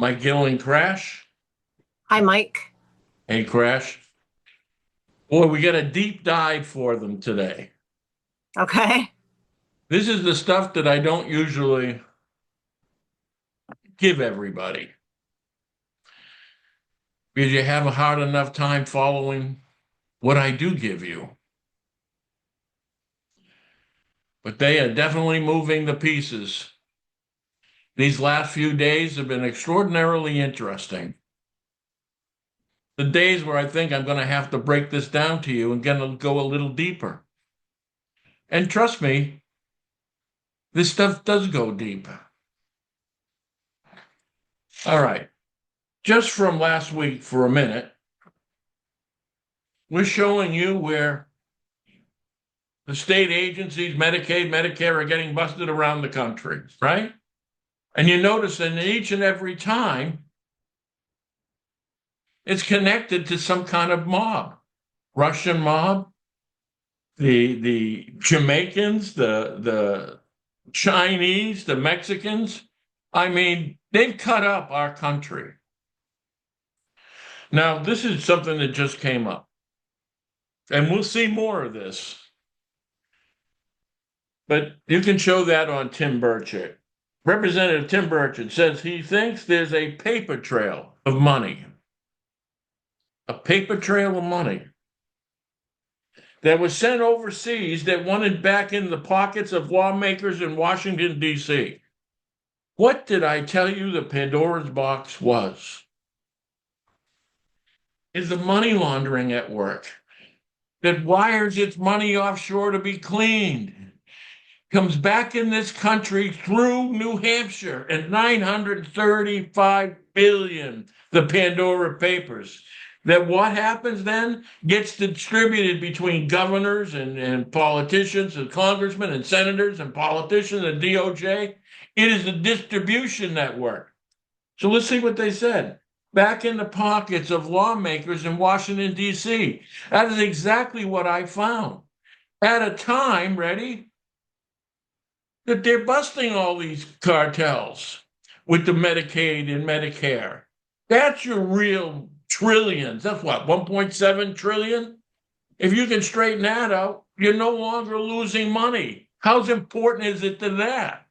Mike Gill and Crash. Hi, Mike. Hey, Crash. Boy, we got a deep dive for them today. Okay. This is the stuff that I don't usually give everybody because you have a hard enough time following what I do give you. But they are definitely moving the pieces. These last few days have been extraordinarily interesting. The days where I think I'm going to have to break this down to you and going to go a little deeper. And trust me, this stuff does go deep. All right. Just from last week for a minute, we're showing you where the state agencies, Medicaid, Medicare are getting busted around the country, right? And you notice that each and every time, it's connected to some kind of mob, Russian mob, the Jamaicans, the Chinese, the Mexicans. I mean, they've cut up our country. Now, this is something that just came up, and we'll see more of this. But you can show that on Tim Burchett. Representative Tim Burchett says he thinks there's a paper trail of money, a paper trail of money that was sent overseas that wanted back in the pockets of lawmakers in Washington, D.C. What did I tell you the Pandora's box was? Is the money laundering at work that wires its money offshore to be cleaned, comes back in this country through New Hampshire and 935 billion, the Pandora Papers. That what happens then gets distributed between governors and politicians and congressmen and senators and politicians and DOJ. It is a distribution network. So let's see what they said. Back in the pockets of lawmakers in Washington, D.C. That is exactly what I found. At a time, ready, that they're busting all these cartels with the Medicaid and Medicare. That's your real trillions. That's what, 1.7 trillion? If you can straighten that out, you're no longer losing money. How important is it to that?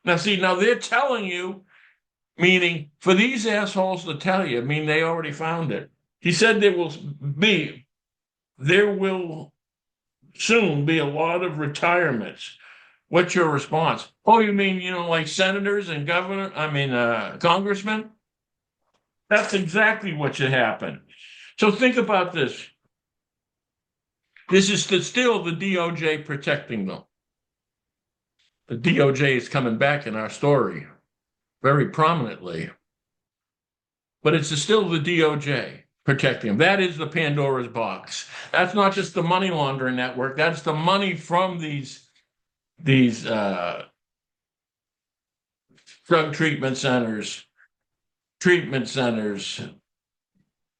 Now, see, now they're telling you, meaning for these assholes to tell you, I mean, they already found it. He said there will soon be a lot of retirements. What's your response? Oh, you mean, like senators and congressmen? That's exactly what should happen. So think about this. This is still the DOJ protecting them. The DOJ is coming back in our story very prominently. But it's still the DOJ protecting them. That is the Pandora's box. That's not just the money laundering network. That's the money from these drug treatment centers,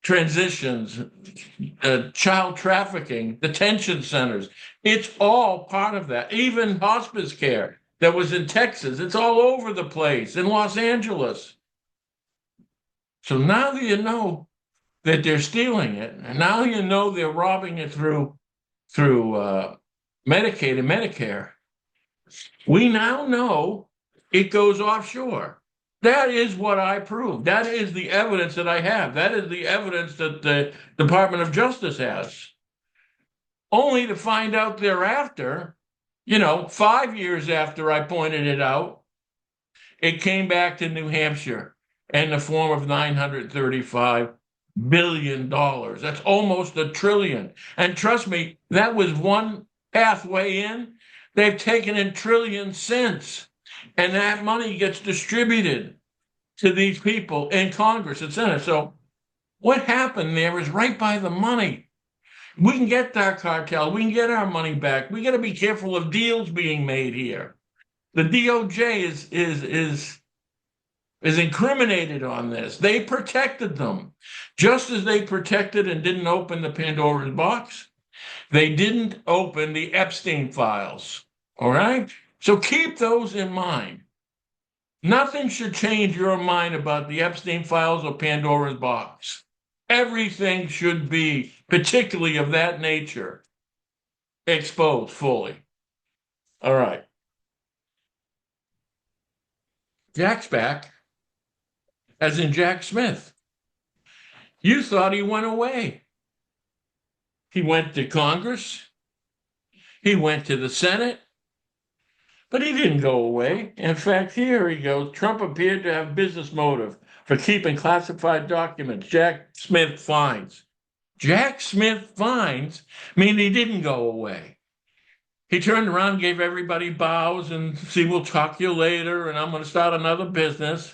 transitions, child trafficking, detention centers. It's all part of that. Even hospice care that was in Texas, it's all over the place, in Los Angeles. So now that you know that they're stealing it, and now you know they're robbing it through Medicaid and Medicare, we now know it goes offshore. That is what I proved. That is the evidence that I have. That is the evidence that the Department of Justice has. Only to find out thereafter, 5 years after I pointed it out, it came back to New Hampshire in the form of $935 billion. That's almost $1 trillion. And trust me, that was one pathway in. They've taken in trillions since. And that money gets distributed to these people in Congress and Senate. So what happened there is right by the money. We can get our cartel. We can get our money back. We got to be careful of deals being made here. The DOJ is incriminated on this. They protected them, just as they protected and didn't open the Pandora's box. They didn't open the Epstein files. All right? So keep those in mind. Nothing should change your mind about the Epstein files or Pandora's box. Everything should be, particularly of that nature, exposed fully. All right. Jack's back, as in Jack Smith. You thought he went away. He went to Congress. He went to the Senate. But he didn't go away. In fact, here he goes. Trump appeared to have business motive for keeping classified documents. Jack Smith finds. Jack Smith finds mean he didn't go away. He turned around, gave everybody bows and see, we'll talk to you later, and I'm going to start another business.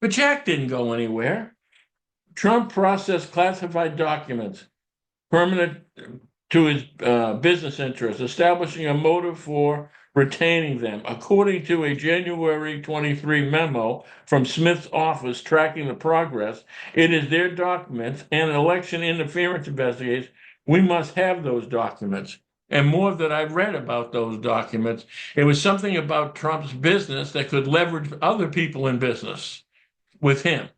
But Jack didn't go anywhere. Trump processed classified documents permanent to his business interests, establishing a motive for retaining them. According to a January 23 memo from Smith's office tracking the progress, it is their documents and election interference investigations. We must have those documents. And more that I've read about those documents, it was something about Trump's business that could leverage other people in business with him.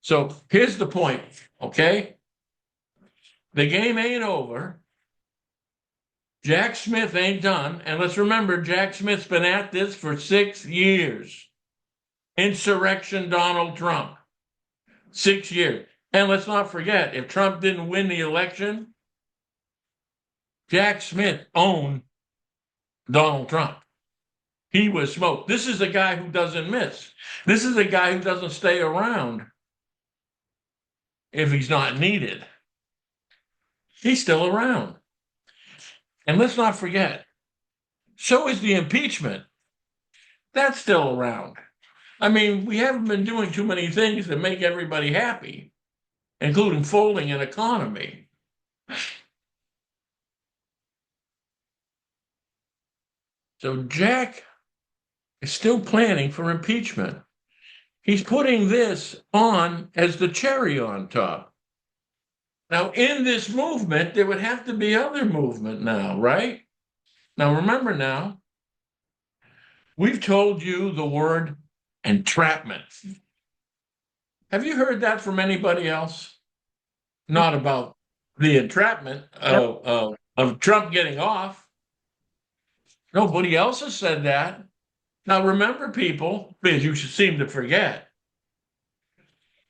So here's the point, okay? The game ain't over. Jack Smith ain't done. And let's remember, Jack Smith's been at this for 6 years. Insurrection Donald Trump. 6 years. And let's not forget, if Trump didn't win the election, Jack Smith owned Donald Trump. He was smoked. This is a guy who doesn't miss. This is a guy who doesn't stay around if he's not needed. He's still around. And let's not forget, so is the impeachment. That's still around. I mean, we haven't been doing too many things that make everybody happy, including folding an economy. So Jack is still planning for impeachment. He's putting this on as the cherry on top. Now, in this movement, there would have to be other movement now, right? Now, remember now, we've told you the word entrapment. Have you heard that from anybody else? Not about the entrapment of Trump getting off. Nobody else has said that. Now, remember, people, because you should seem to forget,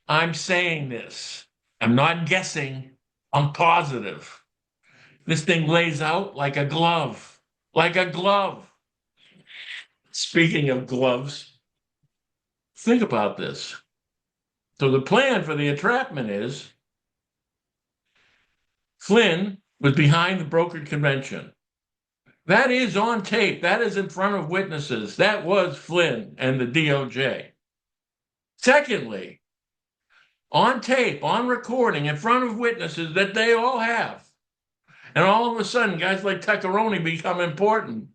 I'm saying this. I'm not guessing. I'm positive. This thing lays out like a glove, like a glove. Speaking of gloves, think about this. So the plan for the entrapment is Flynn was behind the brokered convention. That is on tape. That is in front of witnesses. That was Flynn and the DOJ. Secondly, on tape, on recording, in front of witnesses that they all have. And all of a sudden, guys like Couhtermove become important.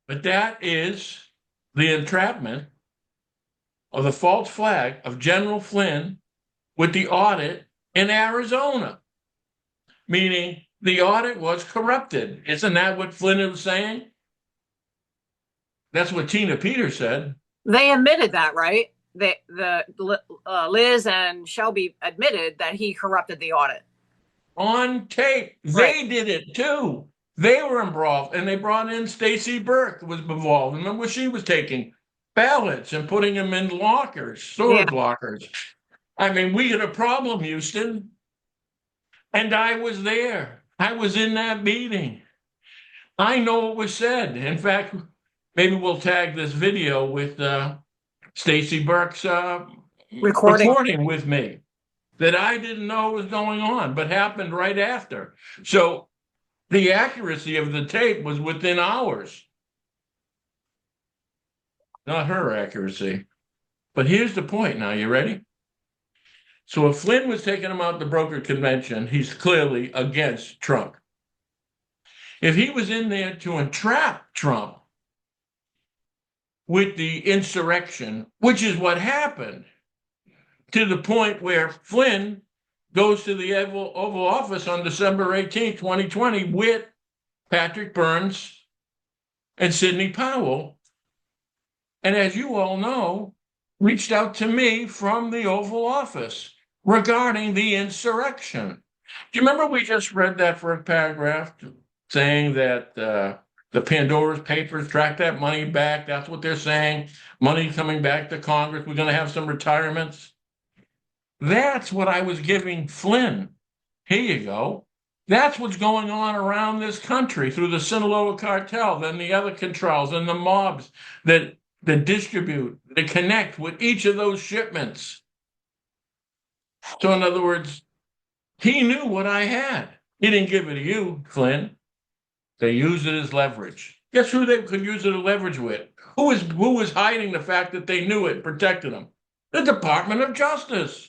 But that is the entrapment of the false flag of General Flynn with the audit in Arizona, meaning the audit was corrupted. Isn't that what Flynn was saying? That's what Tina Peters said. They admitted that, right? Liz and Shelby admitted that he corrupted the audit. On tape. They did it too. They were involved, and they brought in Stacy Burke was involved. Remember, she was taking ballots and putting them in lockers, storage lockers. I mean, we had a problem, Houston. And I was there. I was in that meeting. I know what was said. In fact, maybe we'll tag this video with Stacy Burke's recording with me that I didn't know was going on, but happened right after. So the accuracy of the tape was within hours. Not her accuracy. But here's the point now. You ready? So if Flynn was taking him out the brokered convention, he's clearly against Trump. If he was in there to entrap Trump with the insurrection, which is what happened, to the point where Flynn goes to the Oval Office on December 18, 2020, with Patrick Burns and Sidney Powell, and as you all know, reached out to me from the Oval Office regarding the insurrection. Do you remember we just read that first paragraph saying that the Pandora Papers track that money back? That's what they're saying. Money coming back to Congress. We're going to have some retirements. That's what I was giving Flynn. Here you go. That's what's going on around this country through the Sinaloa cartel, then the other controls and the mobs that distribute, that connect with each of those shipments. So in other words, he knew what I had. He didn't give it to you, Flynn. They used it as leverage. Guess who they could use it as leverage with? Who was hiding the fact that they knew it, protected them? The Department of Justice.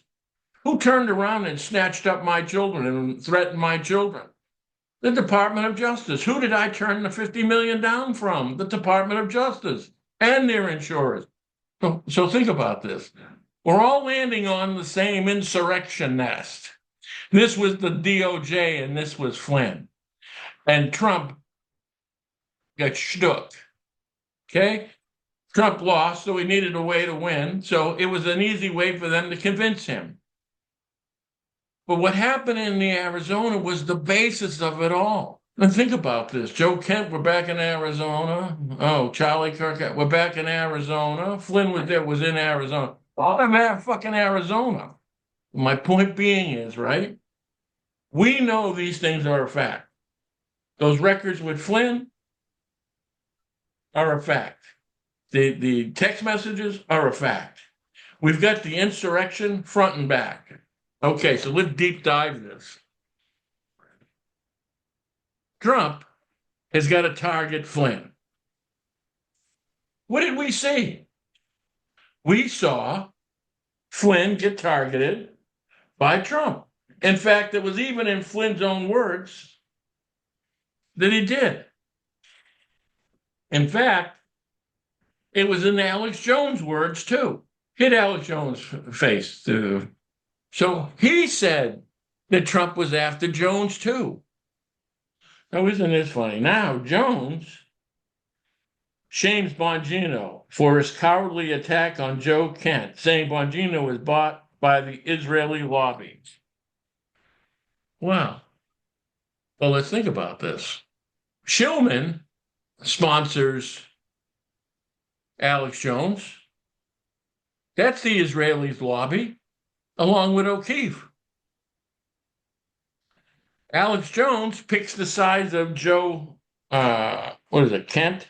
Who turned around and snatched up my children and threatened my children? The Department of Justice. Who did I turn the $50 million down from? The Department of Justice and their insurers. So think about this. We're all landing on the same insurrection nest. This was the DOJ and this was Flynn. And Trump got shook. Okay? Trump lost, so he needed a way to win. So it was an easy way for them to convince him. But what happened in the Arizona was the basis of it all. And think about this. Joe Kent, we're back in Arizona. Oh, Charlie Kirk, we're back in Arizona. Flynn was in Arizona. All of that fucking Arizona. My point being is, right? We know these things are a fact. Those records with Flynn are a fact. The text messages are a fact. We've got the insurrection front and back. Okay, so let's deep dive this. Trump has got to target Flynn. What did we see? We saw Flynn get targeted by Trump. In fact, it was even in Flynn's own words that he did. In fact, it was in Alex Jones' words too. Hit Alex Jones' face too. So he said that Trump was after Jones too. Now, isn't this funny? Now, Jones shames Bongino for his cowardly attack on Joe Kent, saying Bongino was bought by the Israeli lobby. Wow. Well, let's think about this. Shillman sponsors Alex Jones. That's the Israelis' lobby, along with O'Keefe. Alex Jones picks the sides of Joe, Kent?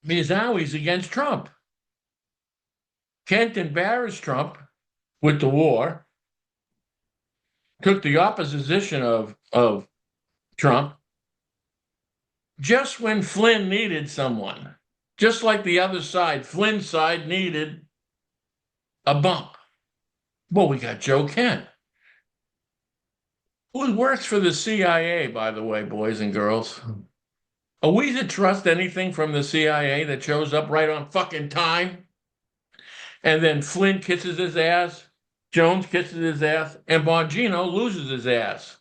Because now he's against Trump. Kent embarrassed Trump with the war, took the opposition of Trump, just when Flynn needed someone. Just like the other side, Flynn's side needed a bump. Well, we got Joe Kent, who works for the CIA, by the way, boys and girls. Are we to trust anything from the CIA that shows up right on fucking time? And then Flynn kisses his ass, Jones kisses his ass, and Bongino loses his ass.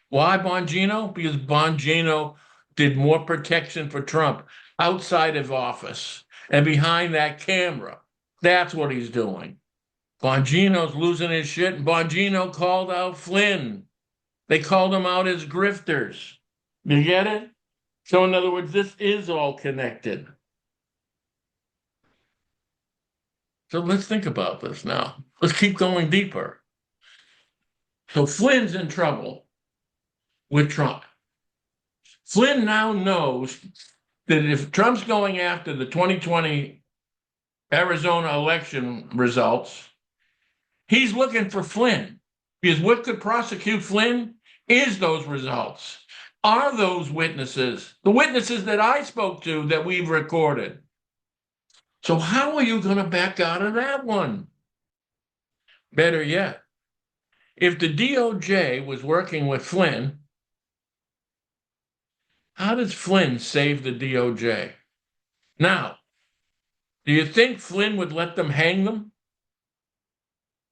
Why Bongino? Because Bongino did more protection for Trump outside of office and behind that camera. That's what he's doing. Bongino's losing his shit, and Bongino called out Flynn. They called him out as grifters. You get it? So in other words, this is all connected. So let's think about this now. Let's keep going deeper. So Flynn's in trouble with Trump. Flynn now knows that if Trump's going after the 2020 Arizona election results, he's looking for Flynn. Because what could prosecute Flynn is those results. Are those witnesses, the witnesses that I spoke to that we've recorded. So how are you going to back out of that one? Better yet, if the DOJ was working with Flynn, how does Flynn save the DOJ? Now, do you think Flynn would let them hang them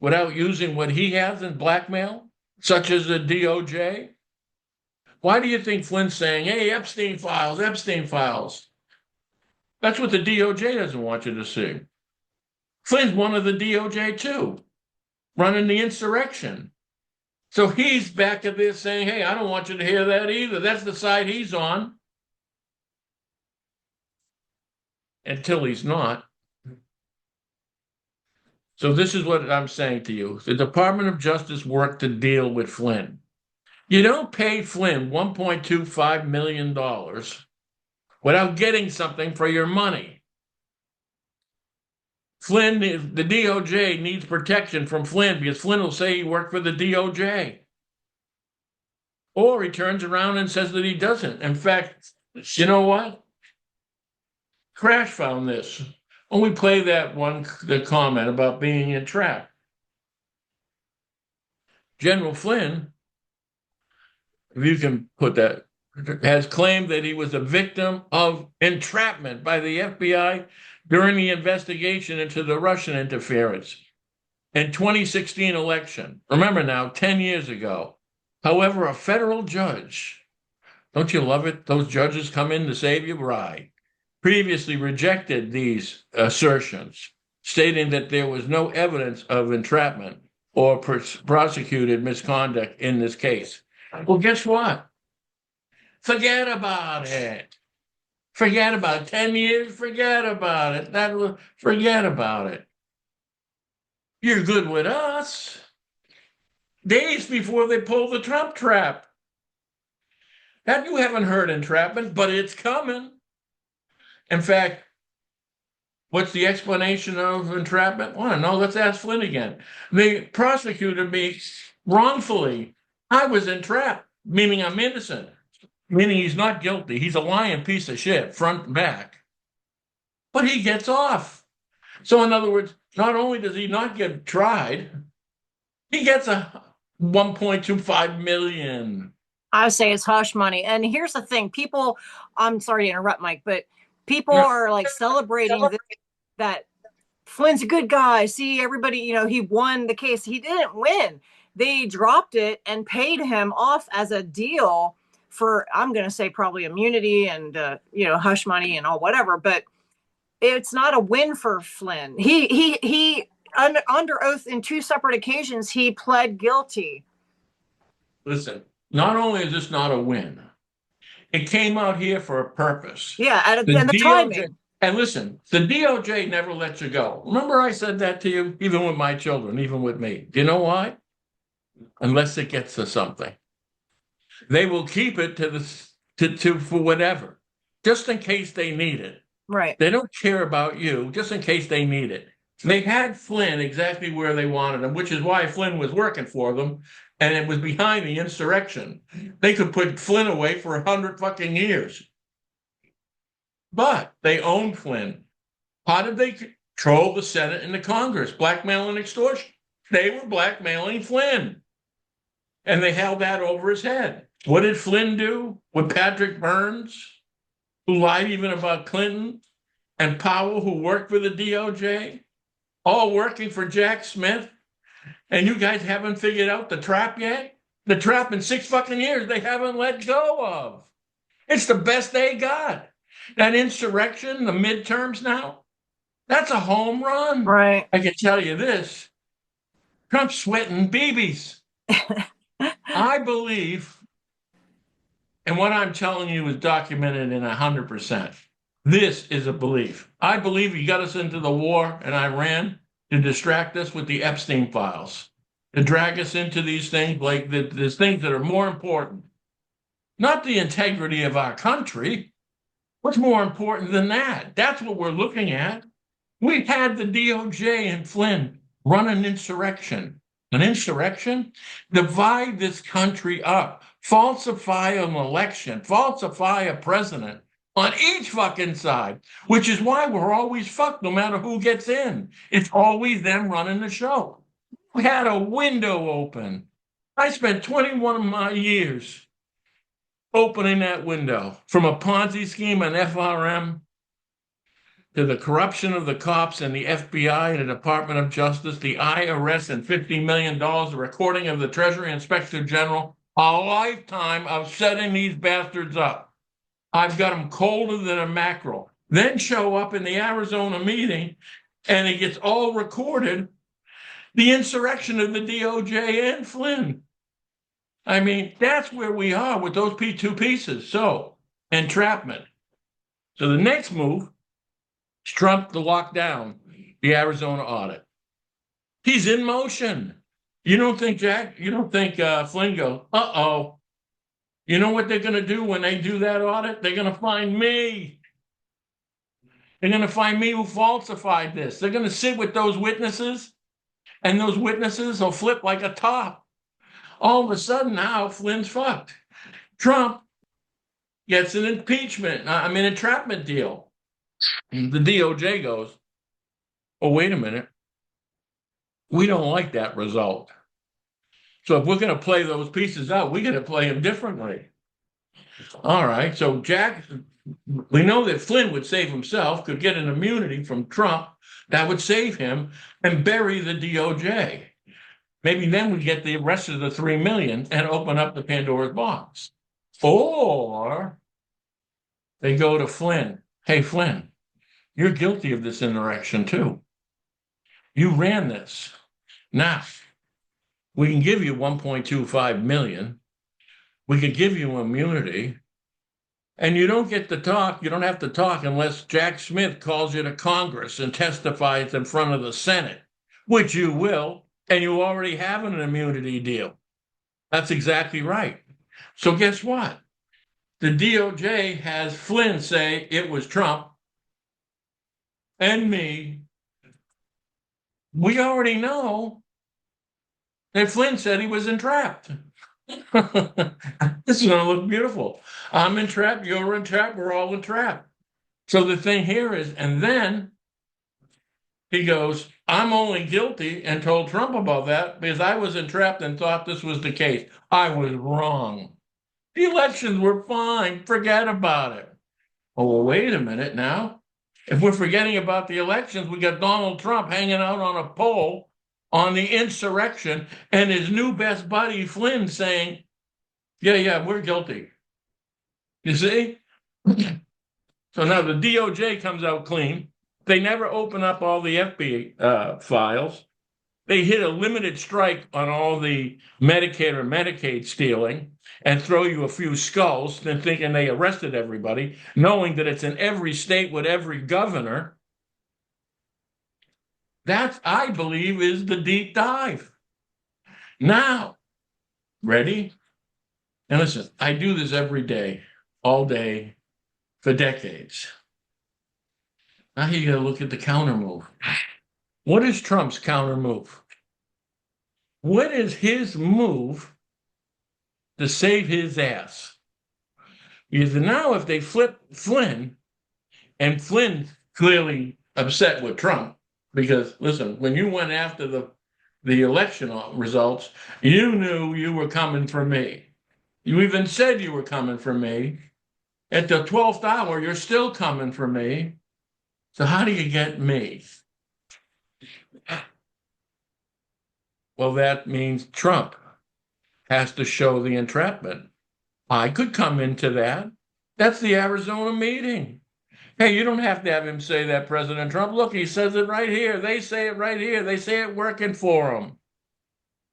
without using what he has in blackmail, such as the DOJ? Why do you think Flynn's saying, hey, Epstein files, Epstein files? That's what the DOJ doesn't want you to see. Flynn's one of the DOJ too, running the insurrection. So he's back at this saying, hey, I don't want you to hear that either. That's the side he's on. Until he's not. So this is what I'm saying to you. The Department of Justice worked to deal with Flynn. You don't pay Flynn $1.25 million without getting something for your money. Flynn, the DOJ needs protection from Flynn because Flynn will say he worked for the DOJ. Or he turns around and says that he doesn't. In fact, you know what? Crash found this. When we play that one, the comment about being entrapped. General Flynn, if you can put that, has claimed that he was a victim of entrapment by the FBI during the investigation into the Russian interference in 2016 election. Remember now, 10 years ago. However, a federal judge, don't you love it? Those judges come in to save you, right? Previously rejected these assertions, stating that there was no evidence of entrapment or prosecuted misconduct in this case. Well, guess what? Forget about it. Forget about it. 10 years, forget about it. Forget about it. You're good with us. Days before they pull the Trump trap. That you haven't heard entrapment, but it's coming. In fact, what's the explanation of entrapment? Well, no, let's ask Flynn again. They prosecuted me wrongfully. I was entrapped, meaning I'm innocent, meaning he's not guilty. He's a lying piece of shit, front and back. But he gets off. So in other words, not only does he not get tried, he gets a $1.25 million. I would say it's hush money. And here's the thing, people, I'm sorry to interrupt, Mike, but people are like celebrating that Flynn's a good guy. See, everybody, he won the case. He didn't win. They dropped it and paid him off as a deal for, I'm going to say probably immunity and, hush money and all whatever. But it's not a win for Flynn. He under oath in 2 separate occasions, he pled guilty. Listen, not only is this not a win, it came out here for a purpose. Yeah, and the timing. And listen, the DOJ never lets you go. Remember I said that to you, even with my children, even with me. Do you know why? Unless it gets to something. They will keep it to for whatever, just in case they need it. Right. They don't care about you, just in case they need it. They had Flynn exactly where they wanted him, which is why Flynn was working for them. And it was behind the insurrection. They could put Flynn away for 100 fucking years. But they owned Flynn. How did they control the Senate and the Congress? Blackmail and extortion. They were blackmailing Flynn. And they held that over his head. What did Flynn do with Patrick Burns, who lied even about Clinton, and Powell, who worked for the DOJ, all working for Jack Smith? And you guys haven't figured out the trap yet? The trap in 6 fucking years they haven't let go of. It's the best they got. That insurrection, the midterms now, that's a home run. Right. I can tell you this. Trump's sweating BBs. I believe, and what I'm telling you is documented in 100%. This is a belief. I believe he got us into the war in Iran to distract us with the Epstein files, to drag us into these things like there's things that are more important. Not the integrity of our country. What's more important than that? That's what we're looking at. We had the DOJ and Flynn run an insurrection. An insurrection? Divide this country up. Falsify an election. Falsify a president. On each fucking side, which is why we're always fucked no matter who gets in. It's always them running the show. We had a window open. I spent 21 of my years opening that window from a Ponzi scheme and FRM to the corruption of the cops and the FBI and the Department of Justice, the IRS and $50 million, the recording of the Treasury Inspector General, a lifetime of setting these bastards up. I've got them colder than a mackerel. Then show up in the Arizona meeting, and it gets all recorded. The insurrection of the DOJ and Flynn. I mean, that's where we are with those two pieces. So, entrapment. So the next move is Trump to lock down the Arizona audit. He's in motion. You don't think Flynn goes, uh-oh. You know what they're going to do when they do that audit? They're going to find me. They're going to find me who falsified this. They're going to sit with those witnesses, and those witnesses will flip like a top. All of a sudden now, Flynn's fucked. Trump gets an entrapment deal. And the DOJ goes, oh, wait a minute. We don't like that result. So if we're going to play those pieces out, we got to play them differently. All right. So we know that Flynn would save himself, could get an immunity from Trump that would save him and bury the DOJ. Maybe then we get the rest of the 3 million and open up the Pandora's box. Or they go to Flynn. Hey, Flynn, you're guilty of this insurrection too. You ran this. Now, we can give you 1.25 million. We could give you immunity. And you don't get to talk. You don't have to talk unless Jack Smith calls you to Congress and testifies in front of the Senate, which you will. And you already have an immunity deal. That's exactly right. So guess what? The DOJ has Flynn say it was Trump and me. We already know that Flynn said he was entrapped. This is going to look beautiful. I'm entrapped, you're entrapped, we're all entrapped. So the thing here is, and then he goes, I'm only guilty, and told Trump about that because I was entrapped and thought this was the case. I was wrong. The elections were fine. Forget about it. Oh, well, wait a minute now. If we're forgetting about the elections, we got Donald Trump hanging out on a pole on the insurrection and his new best buddy, Flynn, saying, yeah, we're guilty. You see? So now the DOJ comes out clean. They never open up all the FBI files. They hit a limited strike on all the Medicare or Medicaid stealing and throw you a few skulls, then thinking they arrested everybody, knowing that it's in every state with every governor. That, I believe, is the deep dive. Now, ready? And listen, I do this every day, all day, for decades. Now you got to look at the counter move. What is Trump's counter move? What is his move to save his ass? Because now if they flip Flynn, and Flynn clearly upset with Trump, because listen, when you went after the election results, you knew you were coming for me. You even said you were coming for me. At the 12th hour, you're still coming for me. So how do you get me? Well, that means Trump has to show the entrapment. I could come into that. That's the Arizona meeting. Hey, you don't have to have him say that, President Trump. Look, he says it right here. They say it right here. They say it working for him.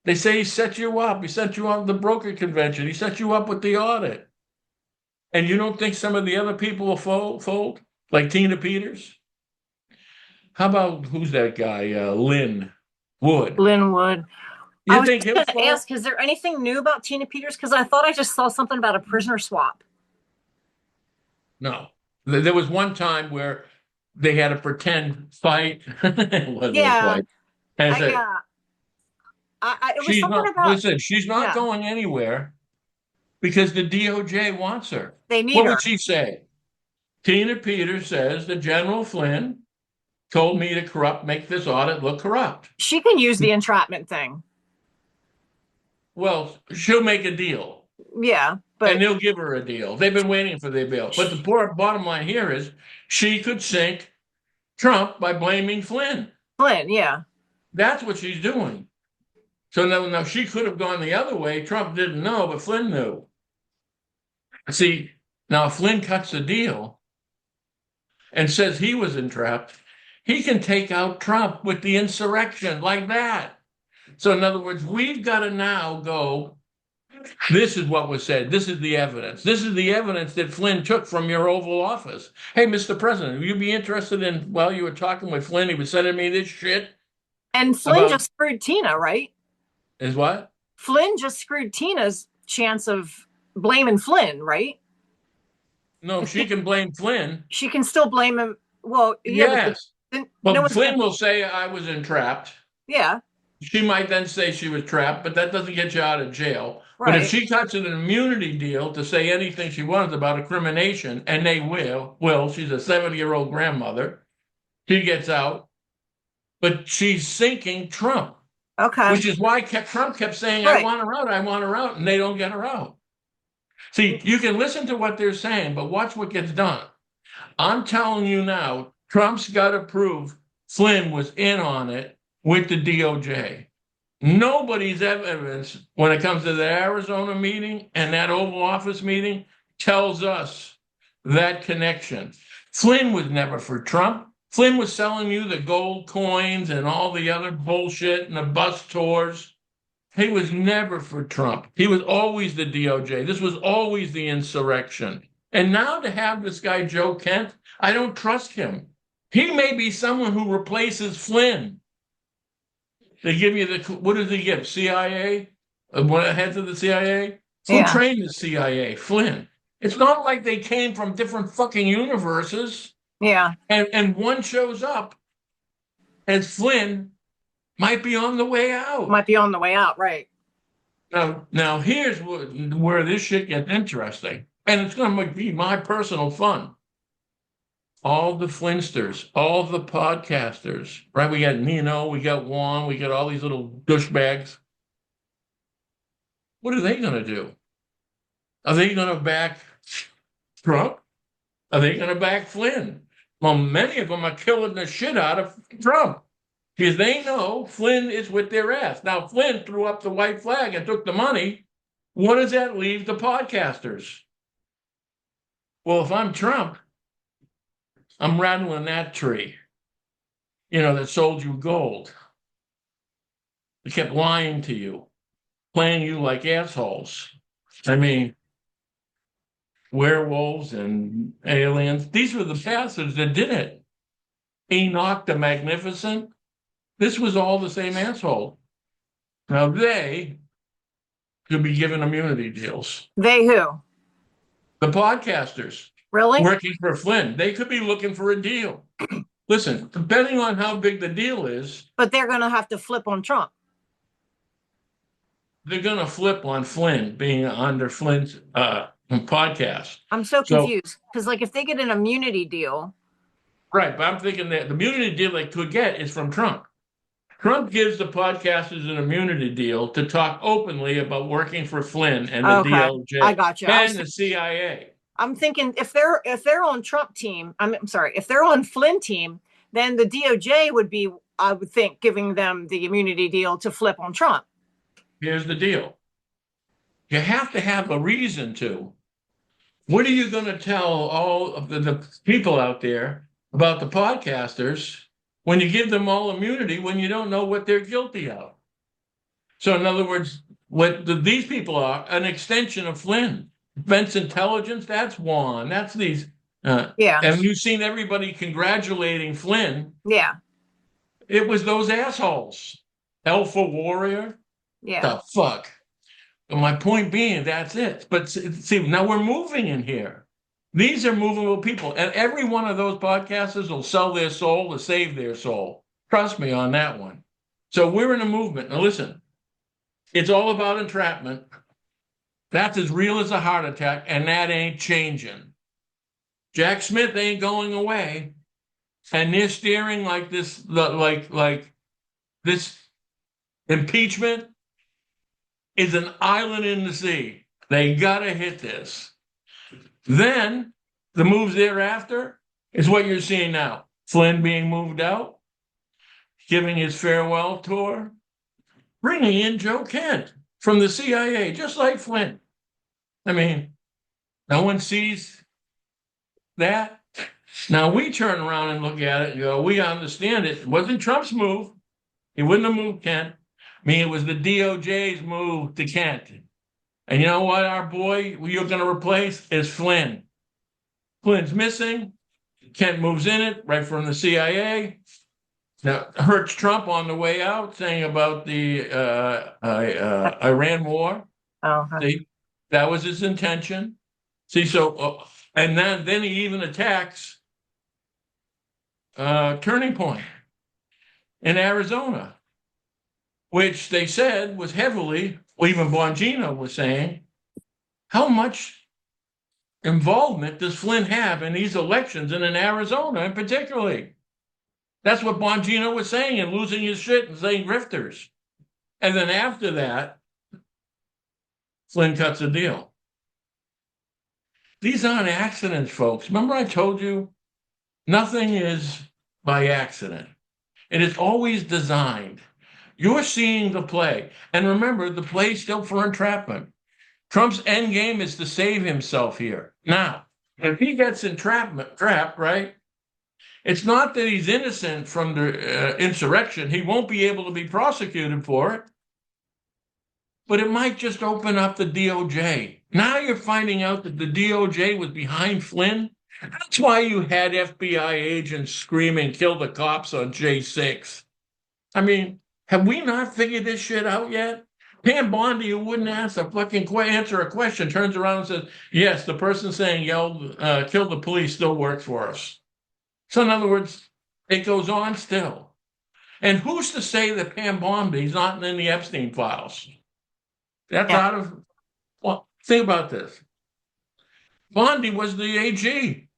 They say he set you up. He set you up the broker convention. He set you up with the audit. And you don't think some of the other people will fold? Like Tina Peters? How about, who's that guy? Lynn Wood. Lynn Wood. You I was think he'll going to fold? ask, is there anything new about Tina Peters? Because I thought I just saw something about a prisoner swap. No. There was one time where they had a pretend fight. It wasn't a fight. And I said, it was something about. Listen, she's not going anywhere because the DOJ wants her. They need What her. would she say? Tina Peters says that General Flynn told me to make this audit look corrupt. She can use the entrapment thing. Well, she'll make a deal. Yeah, but and they'll give her a deal. They've been waiting for their bill. But the bottom line here is she could sink Trump by blaming Flynn. Flynn, yeah. That's what she's doing. So now she could have gone the other way. Trump didn't know, but Flynn knew. See, now if Flynn cuts the deal and says he was entrapped, he can take out Trump with the insurrection like that. So in other words, we've got to now go, this is what was said. This is the evidence. This is the evidence that Flynn took from your Oval Office. Hey, Mr. President, would you be interested in, while you were talking with Flynn, he was sending me this shit? And Flynn just screwed Tina, right? Is what? Flynn just screwed Tina's chance of blaming Flynn, right? No, she can blame Flynn. She can still blame him. Well, yeah. Yes. Well, Flynn will say I was entrapped. Yeah. She might then say she was trapped, but that doesn't get you out of jail. Right. But if she cuts an immunity deal to say anything she wants about incrimination, and they will, she's a 70-year-old grandmother, she gets out. But she's sinking Trump. Okay. Which is why Trump kept saying, right. I want her out, and they don't get her out. See, you can listen to what they're saying, but watch what gets done. I'm telling you now, Trump's got to prove Flynn was in on it with the DOJ. Nobody's evidence when it comes to the Arizona meeting and that Oval Office meeting tells us that connection. Flynn was never for Trump. Flynn was selling you the gold coins and all the other bullshit and the bus tours. He was never for Trump. He was always the DOJ. This was always the insurrection. And now to have this guy, Joe Kent, I don't trust him. He may be someone who replaces Flynn. They give you what does he give? CIA? One of the heads of the CIA? Who trained the CIA? Flynn. It's not like they came from different fucking universes. Yeah. And one shows up as Flynn might be on the way out. Might be on the way out, right. Now here's where this shit gets interesting. And it's going to be my personal fun. All the Flintsters, all the podcasters, right? We got Nino, we got Juan, we got all these little douchebags. What are they going to do? Are they going to back Trump? Are they going to back Flynn? Well, many of them are killing the shit out of Trump because they know Flynn is with their ass. Now, Flynn threw up the white flag and took the money. What does that leave the podcasters? Well, if I'm Trump, I'm rattling that tree, that sold you gold. They kept lying to you, playing you like assholes. I mean, werewolves and aliens. These were the bastards that did it. Enoch the Magnificent. This was all the same asshole. Now they could be given immunity deals. They who? The podcasters. Really? Working for Flynn. They could be looking for a deal. Listen, depending on how big the deal is. But they're going to have to flip on Trump. They're going to flip on Flynn being under Flynn's podcast. I'm so confused because, if they get an immunity deal, right? But I'm thinking that the immunity deal they could get is from Trump. Trump gives the podcasters an immunity deal to talk openly about working for Flynn and the DOJ. I got you. And the CIA. I'm thinking if they're on Trump team, I'm sorry, if they're on Flynn team, then the DOJ would be, I would think, giving them the immunity deal to flip on Trump. Here's the deal. You have to have a reason to. What are you going to tell all of the people out there about the podcasters when you give them all immunity when you don't know what they're guilty of? So in other words, what these people are, an extension of Flynn. Defense intelligence, that's Juan. That's these. Yeah. And you've seen everybody congratulating Flynn. Yeah. It was those assholes. Alpha Warrior. Yeah. The fuck. And my point being, that's it. But see, now we're moving in here. These are movable people. And every one of those podcasters will sell their soul to save their soul. Trust me on that one. So we're in a movement. Now listen, it's all about entrapment. That's as real as a heart attack, and that ain't changing. Jack Smith ain't going away, and they're steering like this, like this impeachment is an island in the sea. They gotta hit this. Then the moves thereafter is what you're seeing now. Flynn being moved out, giving his farewell tour. bringing in Joe Kent from the CIA, just like Flynn. I mean, no one sees that. Now we turn around and look at it and go, we understand it. It wasn't Trump's move. He wouldn't have moved Kent. I mean, it was the DOJ's move to Kent. And you know what, our boy you're going to replace is Flynn. Flynn's missing. Kent moves in it right from the CIA. Now, hurts Trump on the way out, saying about the Iran war. Oh, See, that was his intention. See, so, and then he even attacks Turning Point in Arizona, which they said was heavily, well, even Bongino was saying, how much involvement does Flynn have in these elections and in Arizona in particularly? That's what Bongino was saying and losing his shit and saying grifters. And then after that, Flynn cuts a deal. These aren't accidents, folks. Remember I told you, nothing is by accident. It is always designed. You're seeing the play. And remember, the play is still for entrapment. Trump's end game is to save himself here. Now, if he gets trapped, right? It's not that he's innocent from the insurrection. He won't be able to be prosecuted for it. But it might just open up the DOJ. Now you're finding out that the DOJ was behind Flynn. That's why you had FBI agents screaming, kill the cops on J6. I mean, have we not figured this shit out yet? Pam Bondi, who wouldn't answer a question, turns around and says, yes, the person saying kill the police still works for us. So in other words, it goes on still. And who's to say that Pam Bondi's not in the Epstein files? That's out of, well, think about this. Bondi was the AG.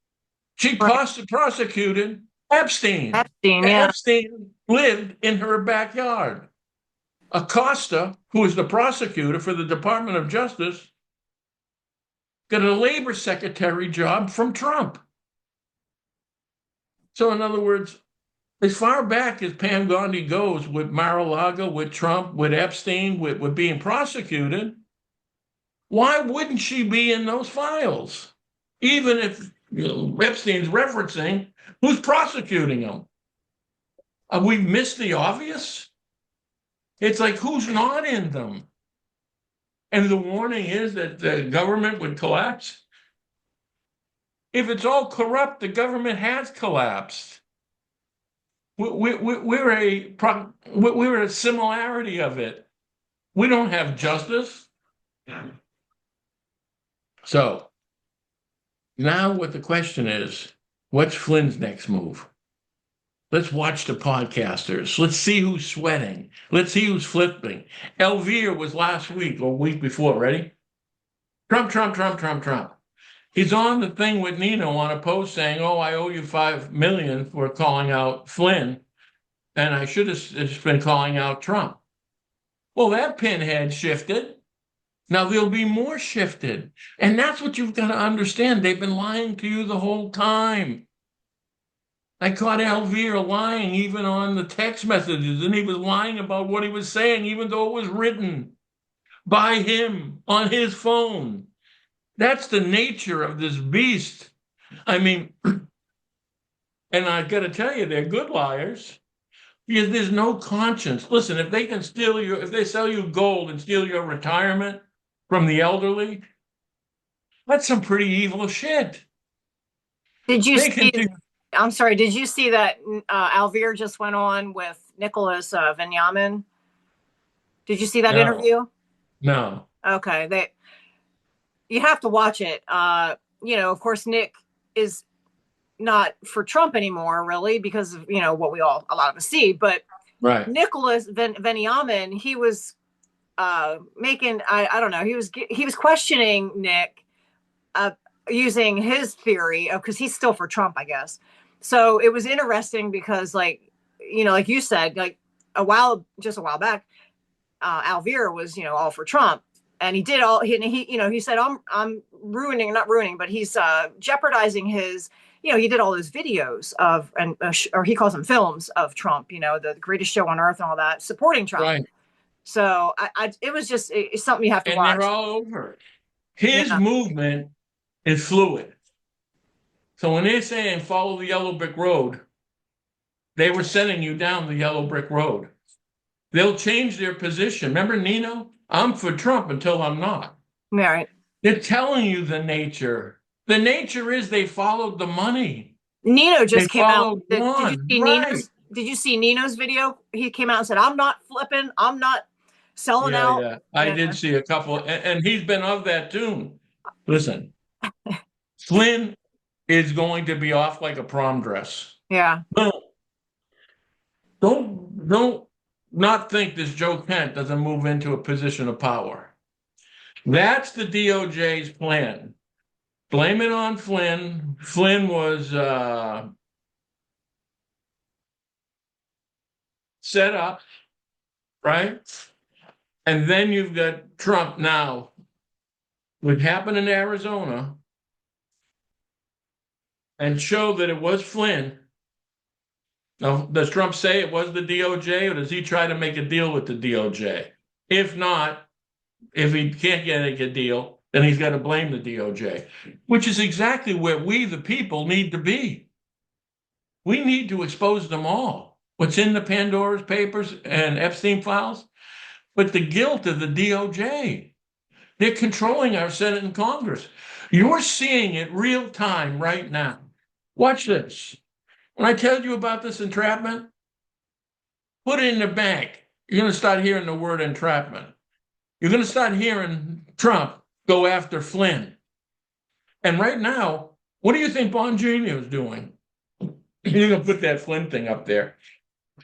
She prosecuted Epstein. Epstein lived in her backyard. Acosta, who is the prosecutor for the Department of Justice, got a labor secretary job from Trump. So in other words, as far back as Pam Bondi goes with Mar-a-Lago, with Trump, with Epstein, with being prosecuted, why wouldn't she be in those files? Even if Epstein's referencing, who's prosecuting him? Have we missed the obvious? It's like, who's not in them? And the warning is that the government would collapse. If it's all corrupt, the government has collapsed. We're a similarity of it. We don't have justice. So now what the question is, what's Flynn's next move? Let's watch the podcasters. Let's see who's sweating. Let's see who's flipping. Elvira was last week or week before, ready? Trump. He's on the thing with Nino on a post saying, oh, I owe you $5 million for calling out Flynn, and I should have just been calling out Trump. Well, that pinhead shifted. Now there'll be more shifted. And that's what you've got to understand. They've been lying to you the whole time. I caught Elvira lying even on the text messages, and he was lying about what he was saying, even though it was written by him on his phone. That's the nature of this beast. I mean, and I got to tell you, they're good liars because there's no conscience. Listen, if they can if they sell you gold and steal your retirement from the elderly, that's some pretty evil shit. Did you I'm sorry, did you see that Elvira just went on with Nicholas Venyamin? Did you see that interview? No. Okay. You have to watch it. Of course, Nick is not for Trump anymore, really, because of, what a lot of us see. But right. Nicholas Venyamin, he was making, I don't know, he was questioning Nick using his theory of, because he's still for Trump, I guess. So it was interesting because, like you said, like a while back, Elvira was, all for Trump. And he did all he said, I'm not ruining, but he's jeopardizing his, he did all those videos of, or he calls them films of Trump, the greatest show on earth and all that, supporting Trump. Right. So it was just it's something you have to And watch. they're all over it. His Yeah. movement is fluid. So when they're saying follow the yellow brick road, they were sending you down the yellow brick road. They'll change their position. Remember Nino? I'm for Trump until I'm not. Right. They're telling you the nature. The nature is they followed the money. Nino They just came out. followed Did you one. see Right. Nino's? Did you see Nino's video? He came out and said, "I'm not flipping. I'm not selling out." Yeah. I did see a couple, and he's been of that tune. Listen, Flynn is going to be off like a prom dress. Yeah. Don't not think this Joe Kent doesn't move into a position of power. That's the DOJ's plan. Blame it on Flynn. Flynn was set up, right? And then you've got Trump now. What happened in Arizona and show that it was Flynn. Now, does Trump say it was the DOJ, or does he try to make a deal with the DOJ? If not, if he can't get a deal, then he's got to blame the DOJ, which is exactly where we, the people, need to be. We need to expose them all. What's in the Pandora Papers and Epstein files, but the guilt of the DOJ. They're controlling our Senate and Congress. You're seeing it real time right now. Watch this. When I tell you about this entrapment, put it in the bank. You're going to start hearing the word entrapment. You're going to start hearing Trump go after Flynn. And right now, what do you think Bongino is doing? You're going to put that Flynn thing up there.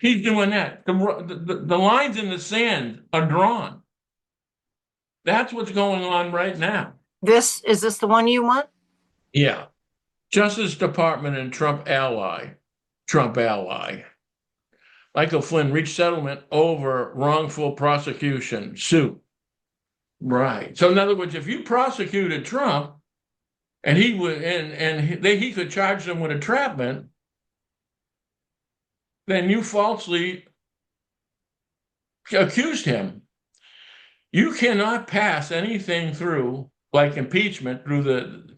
He's doing that. The lines in the sand are drawn. That's what's going on right now. Is this the one you want? Yeah. Justice Department and Trump ally. Michael Flynn reached settlement over wrongful prosecution suit. Right. So in other words, if you prosecuted Trump and he would he could charge them with entrapment, then you falsely accused him. You cannot pass anything through like impeachment through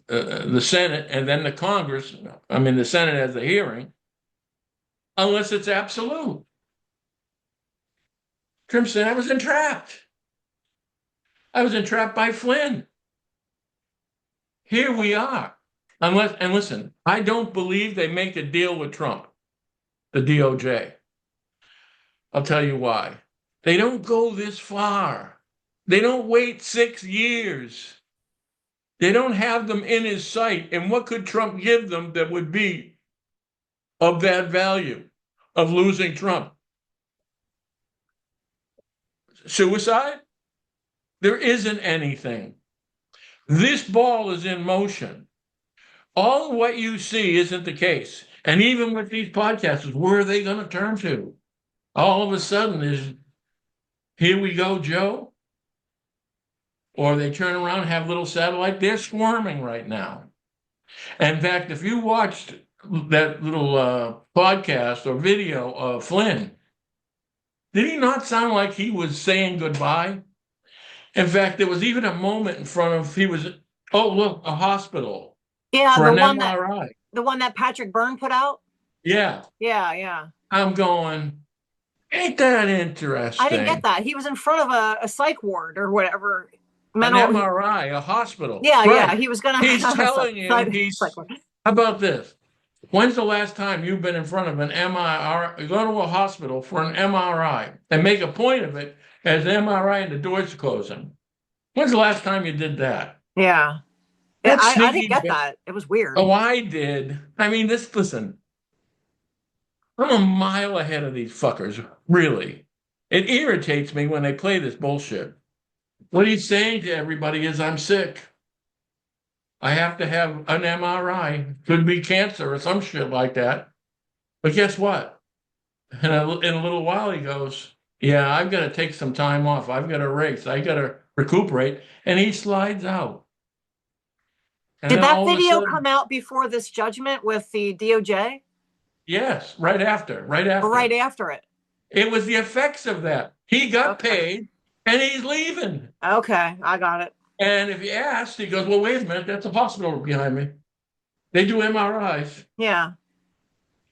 the Senate and then the Congress. I mean, the Senate has a hearing, unless it's absolute. Trump said, I was entrapped. I was entrapped by Flynn. Here we are. And listen, I don't believe they make a deal with Trump, the DOJ. I'll tell you why. They don't go this far. They don't wait 6 years. They don't have them in his sight. And what could Trump give them that would be of that value of losing Trump? Suicide? There isn't anything. This ball is in motion. All of what you see isn't the case. And even with these podcasters, where are they going to turn to? All of a sudden is, here we go, Joe. Or they turn around and have little satellite. They're swarming right now. In fact, if you watched that little podcast or video of Flynn, did he not sound like he was saying goodbye? In fact, there was even a moment in front of, oh, look, a hospital. Yeah, for an MRI. The one that Patrick Byrne put out? Yeah. Yeah. I'm going, ain't that interesting? I didn't get that. He was in front of a psych ward or whatever. An MRI, a hospital. Yeah, right. He was going to. He's telling you, how about this? When's the last time you've been in front of an MRI? Go to a hospital for an MRI and make a point of it as an MRI and the doors closing. When's the last time you did that? Yeah. I didn't get that. It was weird. Oh, I did. I mean, listen, I'm a mile ahead of these fuckers, really. It irritates me when they play this bullshit. What he's saying to everybody is, I'm sick. I have to have an MRI. Could be cancer or some shit like that. But guess what? In a little while, he goes, yeah, I've got to take some time off. I've got to race. I got to recuperate. And he slides out. And did that video come out before this judgment with the DOJ? Yes, right after. Right after it. It was the effects of that. He got paid and he's leaving. Okay, I got it. And if you ask, he goes, well, wait a minute, that's a hospital behind me. They do MRIs. Yeah.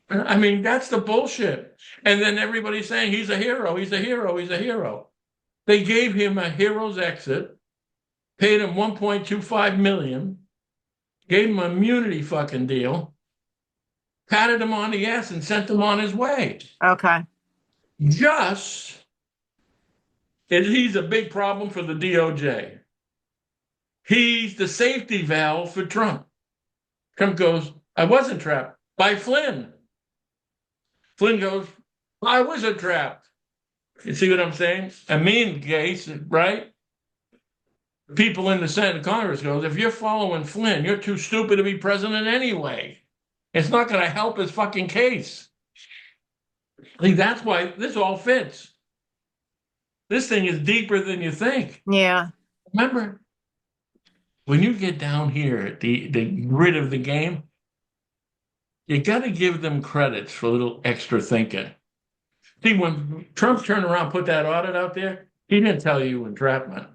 I mean, that's the bullshit. And then everybody's saying he's a hero, he's a hero, he's a hero. They gave him a hero's exit, paid him 1.25 million, gave him an immunity fucking deal, patted him on the ass and sent him on his way. Okay. Just and he's a big problem for the DOJ. He's the safety valve for Trump. Trump goes, I wasn't trapped by Flynn. Flynn goes, I was entrapped. You see what I'm saying? A mean case, right? People in the Senate and Congress goes, if you're following Flynn, you're too stupid to be president anyway. It's not going to help his fucking case. I think that's why this all fits. This thing is deeper than you think. Yeah. Remember, when you get down here at the grid of the game, you got to give them credits for a little extra thinking. See, when Trump turned around and put that audit out there, he didn't tell you entrapment.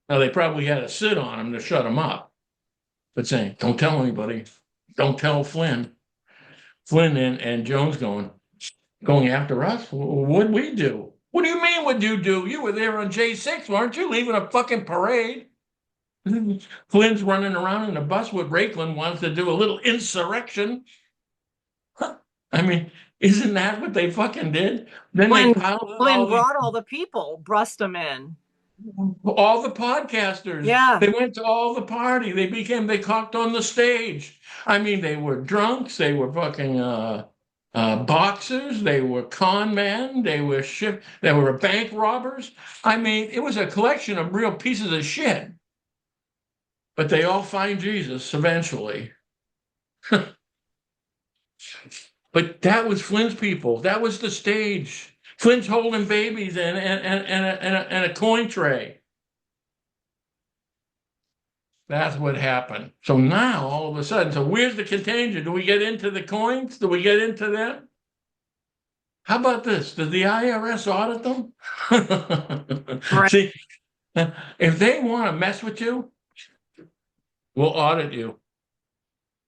Now, they probably had to sit on him to shut him up, but saying, don't tell anybody. Don't tell Flynn. Flynn and Jones going after us? What'd we do? What do you mean, what'd you do? You were there on J6, weren't you? Leaving a fucking parade. Flynn's running around in a bus with Raiklan, wants to do a little insurrection. I mean, isn't that what they fucking did? Then Flynn they brought all the people, brushed them in. All the podcasters. Yeah. They went to all the party. They cocked on the stage. I mean, they were drunks. They were fucking boxers. They were con men. They were bank robbers. I mean, it was a collection of real pieces of shit. But they all find Jesus eventually. But that was Flynn's people. That was the stage. Flynn's holding babies and a coin tray. That's what happened. So now, all of a sudden, so where's the contagion? Do we get into the coins? Do we get into them? How about this? Does the IRS audit them? Right. See, if they want to mess with you, we'll audit you.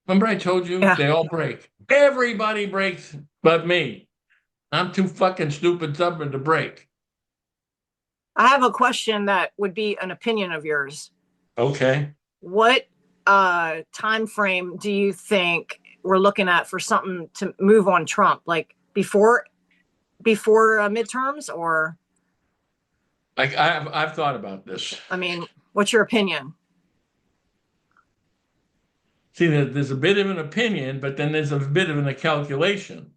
Remember I told you they all break. Everybody breaks but me. I'm too fucking stupid stubborn to break. I have a question that would be an opinion of yours. Okay. What time frame do you think we're looking at for something to move on Trump? Like before midterms, or? I've thought about this. I mean, what's your opinion? See, there's a bit of an opinion, but then there's a bit of a calculation.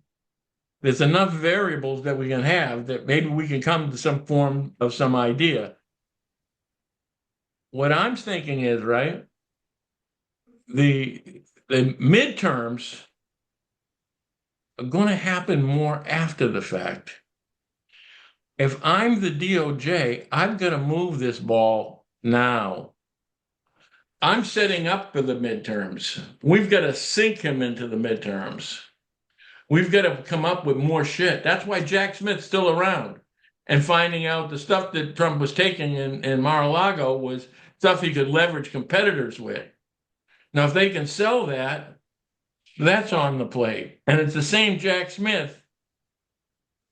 There's enough variables that we can have that maybe we can come to some form of some idea. What I'm thinking is, right, the midterms are going to happen more after the fact. If I'm the DOJ, I'm going to move this ball now. I'm setting up for the midterms. We've got to sink him into the midterms. We've got to come up with more shit. That's why Jack Smith's still around. And finding out the stuff that Trump was taking in Mar-a-Lago was stuff he could leverage competitors with. Now, if they can sell that, that's on the plate. And it's the same Jack Smith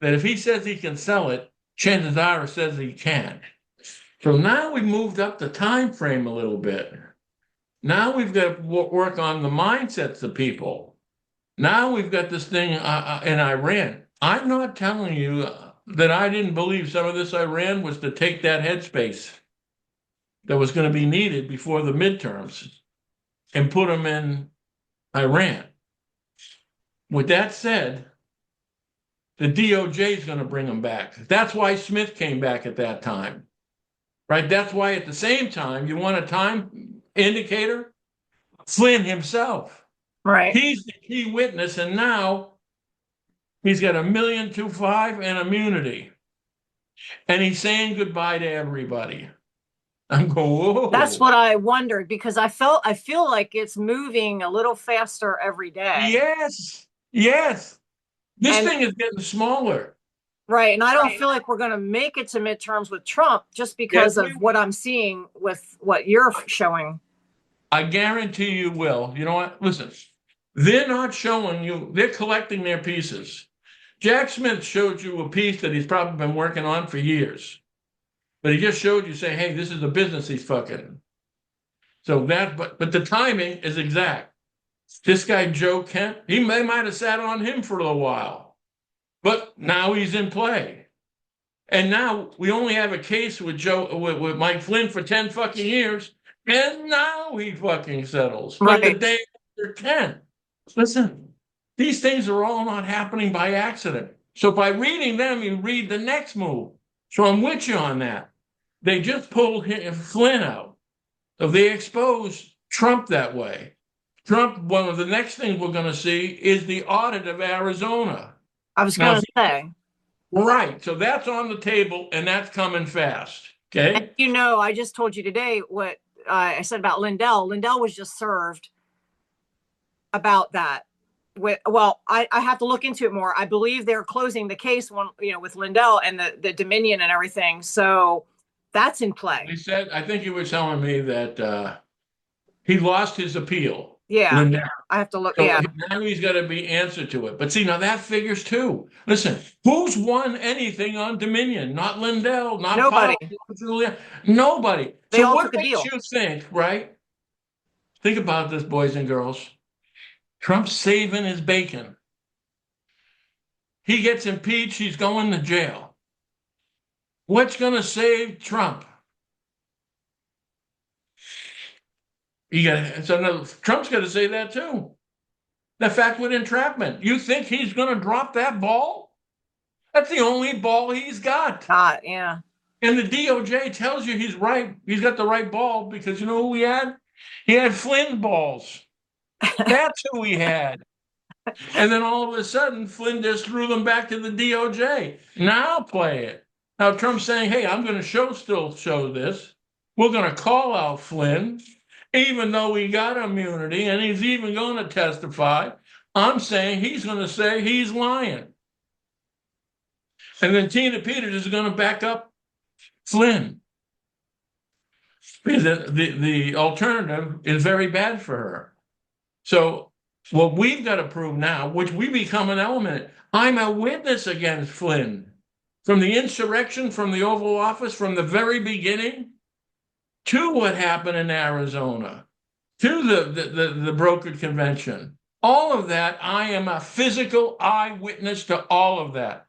that if he says he can sell it, chances are he says he can't. So now we've moved up the time frame a little bit. Now we've got to work on the mindsets of people. Now we've got this thing in Iran. I'm not telling you that I didn't believe some of this Iran was to take that headspace that was going to be needed before the midterms and put them in Iran. With that said, the DOJ is going to bring them back. That's why Smith came back at that time, right? That's why at the same time, you want a time indicator? Flynn himself. Right. He's the key witness, and now he's got 1,250,000 and immunity. And he's saying goodbye to everybody. I'm going, whoa. That's what I wondered, because I feel like it's moving a little faster every day. Yes. This thing is getting smaller. Right. And I don't feel like we're going to make it to midterms with Trump just because of what I'm seeing with what you're showing. I guarantee you will. You know what? Listen, they're not showing you, they're collecting their pieces. Jack Smith showed you a piece that he's probably been working on for years. But he just showed you, say, hey, this is a business he's fucking. So that, but the timing is exact. This guy, Joe Kent, they might have sat on him for a little while, but now he's in play. And now we only have a case with with Mike Flynn for 10 fucking years, and now he fucking settles. Like the day after Kent. Listen, these things are all not happening by accident. So by reading them, you read the next move. So I'm with you on that. They just pulled Flynn out. So they exposed Trump that way. Trump, one of the next things we're going to see is the audit of Arizona. I was going to say. Right. So that's on the table, and that's coming fast. Okay. And you know, I just told you today what I said about Lindell. Lindell was just served about that. Well, I have to look into it more. I believe they're closing the case with Lindell and the Dominion and everything. So that's in play. He said, I think you were telling me that he lost his appeal. Yeah. Lindell. I have to look. So yeah. Now he's got to be answered to it. But see, now that figures too. Listen, who's won anything on Dominion? Not Lindell, not nobody. Nobody. They so all what took a makes deal. you think, right? Think about this, boys and girls. Trump's saving his bacon. He gets impeached, he's going to jail. What's going to save Trump? Trump's got to say that too. The fact with entrapment, you think he's going to drop that ball? That's the only ball he's got. Yeah. And the DOJ tells you he's right. He's got the right ball because you know who he had? He had Flynn balls. That's who he had. And then all of a sudden, Flynn just threw them back to the DOJ. Now play it. Now Trump's saying, hey, I'm going to still show this. We're going to call out Flynn, even though he got immunity, and he's even going to testify. I'm saying he's going to say he's lying. And then Tina Peters is going to back up Flynn. Because the alternative is very bad for her. So what we've got to prove now, which we become an element, I'm a witness against Flynn. From the insurrection, from the Oval Office, from the very beginning, to what happened in Arizona, to the brokered convention. All of that, I am a physical eyewitness to all of that.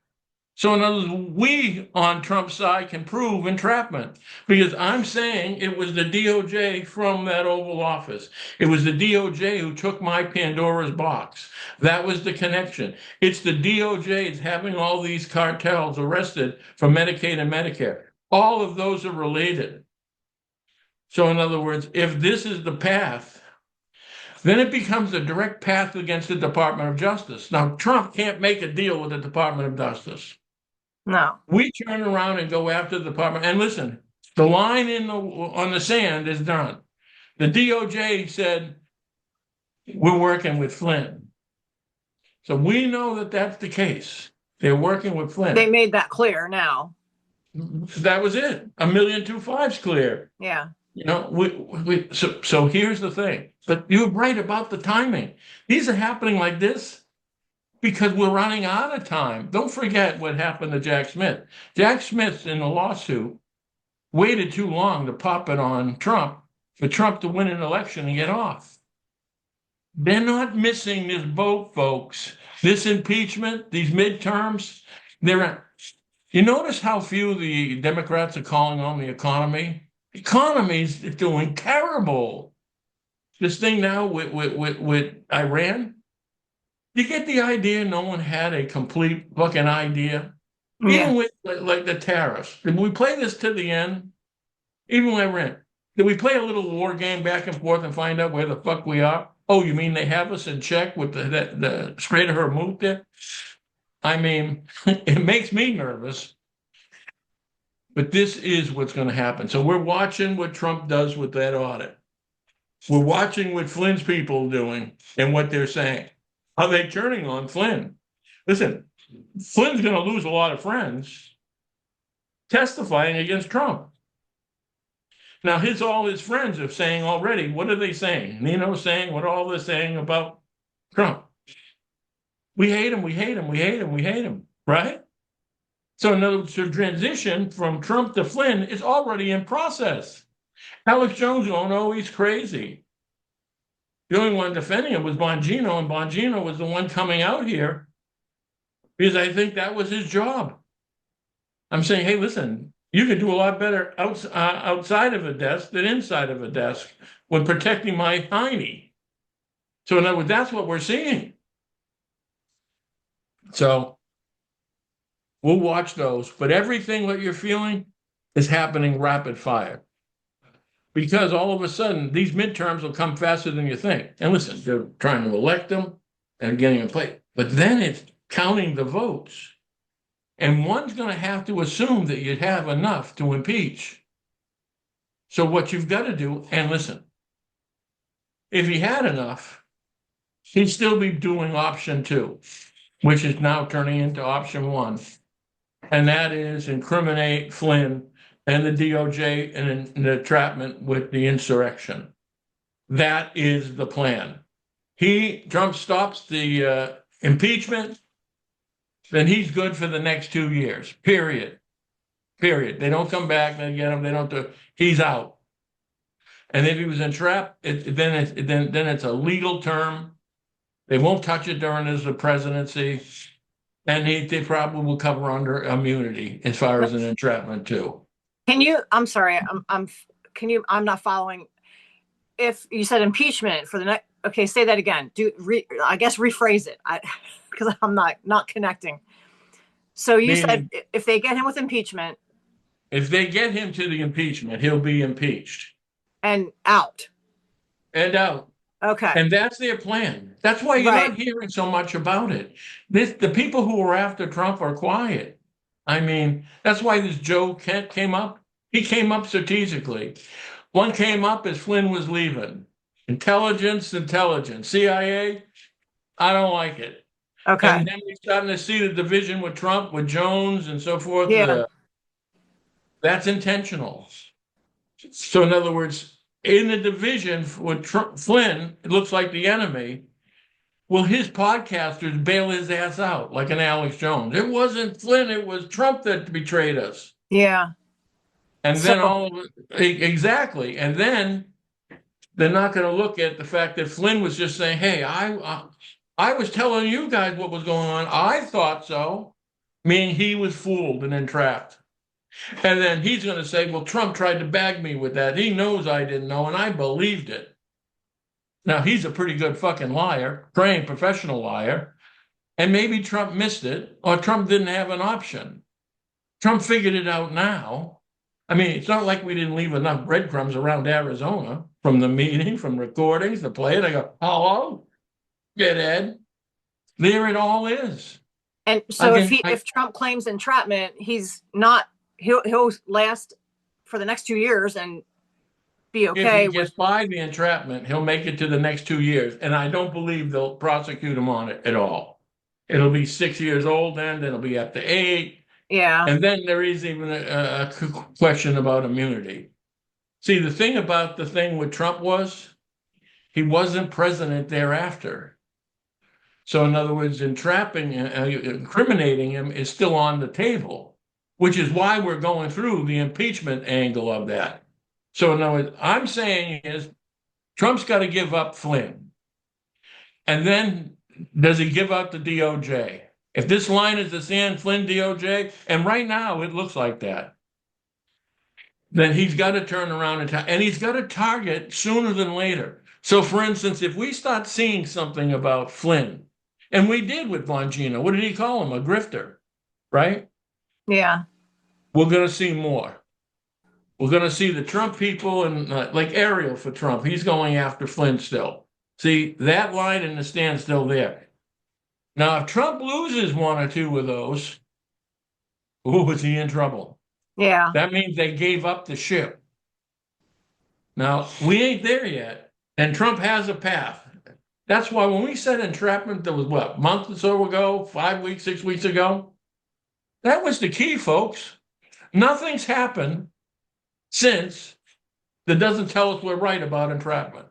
So in other words, we on Trump's side can prove entrapment because I'm saying it was the DOJ from that Oval Office. It was the DOJ who took my Pandora's box. That was the connection. It's the DOJ is having all these cartels arrested for Medicaid and Medicare. All of those are related. So in other words, if this is the path, then it becomes a direct path against the Department of Justice. Now, Trump can't make a deal with the Department of Justice. No. We turn around and go after the department. And listen, the line on the sand is done. The DOJ said, we're working with Flynn. So we know that that's the case. They're working with Flynn. They made that clear now. That was it. 1,250,000's clear. Yeah. You know, so here's the thing. But you're right about the timing. These are happening like this because we're running out of time. Don't forget what happened to Jack Smith. Jack Smith in the lawsuit waited too long to pop it on Trump for Trump to win an election and get off. They're not missing this boat, folks. This impeachment, these midterms, you notice how few the Democrats are calling on the economy? The economy's doing terrible. This thing now with Iran, you get the idea no one had a complete fucking idea? Yeah. Even with like the tariffs. Did we play this to the end? Even with Iran. Did we play a little war game back and forth and find out where the fuck we are? Oh, you mean they have us in check with the Strait of Hormuz there? I mean, it makes me nervous. But this is what's going to happen. So we're watching what Trump does with that audit. We're watching what Flynn's people doing and what they're saying. Are they turning on Flynn? Listen, Flynn's going to lose a lot of friends testifying against Trump. Now, all his friends are saying already, what are they saying? Nino's saying what all they're saying about Trump. We hate him, we hate him, we hate him, we hate him, right? So in other words, the transition from Trump to Flynn is already in process. Alex Jones going, oh, he's crazy. The only one defending him was Bongino, and Bongino was the one coming out here because I think that was his job. I'm saying, hey, listen, you can do a lot better outside of a desk than inside of a desk when protecting my hiney. So in other words, that's what we're seeing. So we'll watch those, but everything that you're feeling is happening rapid fire. Because all of a sudden, these midterms will come faster than you think. And listen, they're trying to elect them and getting in place. But then it's counting the votes. And one's going to have to assume that you'd have enough to impeach. So what you've got to do, and listen, if he had enough, he'd still be doing option 2, which is now turning into option 1. And that is incriminate Flynn and the DOJ and an entrapment with the insurrection. That is the plan. Trump stops the impeachment, then he's good for the next 2 years, period. They don't come back, they get him, he's out. And if he was entrapped, then it's a legal term. They won't touch it during his presidency. And they probably will cover under immunity as far as an entrapment too. I'm sorry, I'm not following. If you said impeachment for the next, okay, say that again. I guess rephrase it, because I'm not connecting. So you said if they get him with impeachment. If they get him to the impeachment, he'll be impeached. And out. Okay. And that's their plan. That's why you're not hearing so much about it. The people who were after Trump are quiet. I mean, that's why this Joe Kent came up. He came up strategically. One came up as Flynn was leaving. Intelligence. CIA, I don't like it. Okay. And then we're starting to see the division with Trump, with Jones and so forth. Yeah. That's intentional. So in other words, in the division with Flynn, it looks like the enemy. Will his podcasters bail his ass out like an Alex Jones? It wasn't Flynn, it was Trump that betrayed us. Yeah. And then exactly. And then they're not going to look at the fact that Flynn was just saying, hey, I was telling you guys what was going on. I thought so. Meaning he was fooled and entrapped. And then he's going to say, well, Trump tried to bag me with that. He knows I didn't know, and I believed it. Now, he's a pretty good fucking liar, trained professional liar. And maybe Trump missed it, or Trump didn't have an option. Trump figured it out now. I mean, it's not like we didn't leave enough breadcrumbs around Arizona from the meeting, from recordings, the play it. I go, hello, get Ed. There it all is. And so if Trump claims entrapment, he'll last for the next 2 years and be okay. If he gets by the entrapment, he'll make it to the next 2 years. And I don't believe they'll prosecute him on it at all. It'll be 6 years old then it'll be up to 8. Yeah. And then there is even a question about immunity. See, the thing about the thing with Trump was he wasn't president thereafter. So in other words, incriminating him is still on the table, which is why we're going through the impeachment angle of that. So in other words, I'm saying is Trump's got to give up Flynn. And then does he give up the DOJ? If this line is the San Flynn DOJ, and right now it looks like that, then he's got to turn around and he's got to target sooner than later. So for instance, if we start seeing something about Flynn, and we did with Bongino, what did he call him? A grifter, right? Yeah. We're going to see more. We're going to see the Trump people and like Ariel for Trump. He's going after Flynn still. See, that line in the stand still there. Now, if Trump loses 1 or 2 of those, is he in trouble? Yeah. That means they gave up the ship. Now, we ain't there yet, and Trump has a path. That's why when we said entrapment, that was what, a month or so ago, 5 weeks, 6 weeks ago? That was the key, folks. Nothing's happened since that doesn't tell us we're right about entrapment.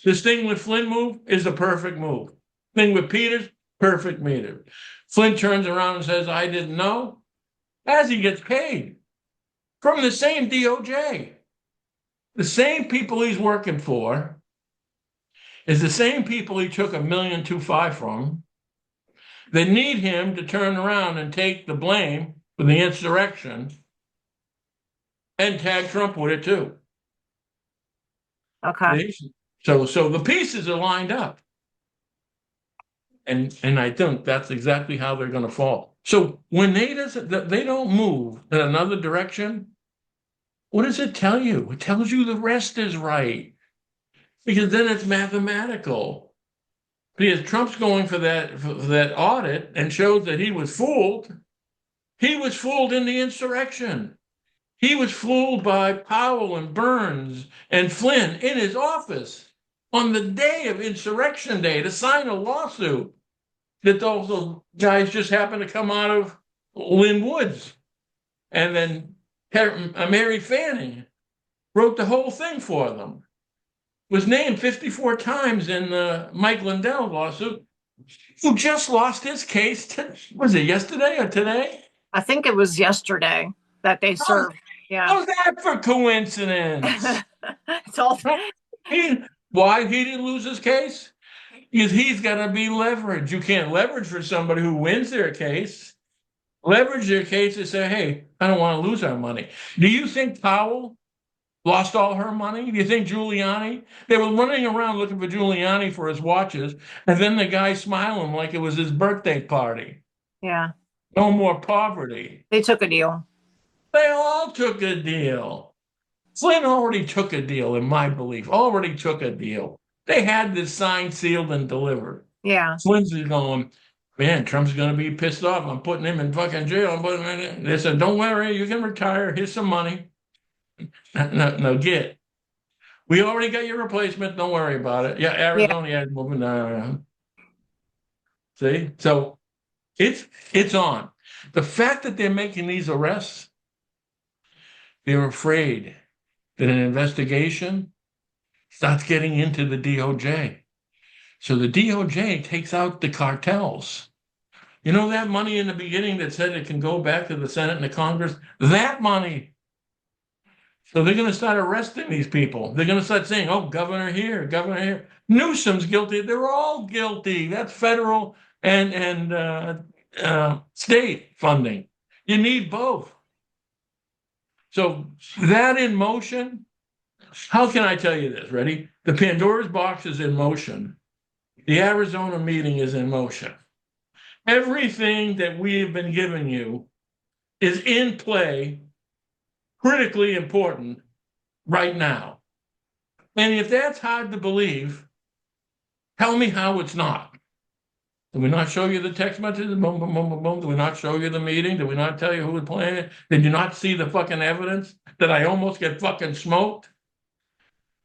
This thing with Flynn move is the perfect move. Thing with Peters, perfect meter. Flynn turns around and says, I didn't know, as he gets paid from the same DOJ. The same people he's working for is the same people he took $1.25 million from. They need him to turn around and take the blame for the insurrection and tag Trump with it too. Okay. So the pieces are lined up. And I think that's exactly how they're going to fall. So when they don't move in another direction, what does it tell you? It tells you the rest is right. Because then it's mathematical. Because Trump's going for that audit and shows that he was fooled. He was fooled in the insurrection. He was fooled by Powell and Burns and Flynn in his office on the day of Insurrection Day to sign a lawsuit that those guys just happened to come out of Lynn Woods. And then Mary Fanning wrote the whole thing for them. Was named 54 times in the Mike Lindell lawsuit, who just lost his case. Was it yesterday or today? I think it was yesterday that they served. Yeah. How's that for coincidence? It's all. Why he didn't lose his case? Because he's got to be leveraged. You can't leverage for somebody who wins their case. Leverage their case and say, hey, I don't want to lose our money. Do you think Powell lost all her money? Do you think Giuliani? They were running around looking for Giuliani for his watches, and then the guy smiling like it was his birthday party. Yeah. No more poverty. They took a deal. They all took a deal. Flynn already took a deal, in my belief. Already took a deal. They had this signed, sealed, and delivered. Yeah. Flynn's going, man, Trump's going to be pissed off. I'm putting him in fucking jail. They said, don't worry, you can retire. Here's some money. No, get. We already got your replacement. Don't worry about it. Yeah, Arizona is moving down. See? So it's on. The fact that they're making these arrests, they're afraid that an investigation starts getting into the DOJ. So the DOJ takes out the cartels. You know that money in the beginning that said it can go back to the Senate and the Congress? That money. So they're going to start arresting these people. They're going to start saying, oh, governor here, governor here. Newsom's guilty. They're all guilty. That's federal and state funding. You need both. So that in motion, how can I tell you this? Ready? The Pandora's box is in motion. The Arizona meeting is in motion. Everything that we have been giving you is in play, critically important right now. And if that's hard to believe, tell me how it's not. Did we not show you the text messages? Boom, boom, boom, boom, boom. Did we not show you the meeting? Did we not tell you who was playing it? Did you not see the fucking evidence that I almost get fucking smoked?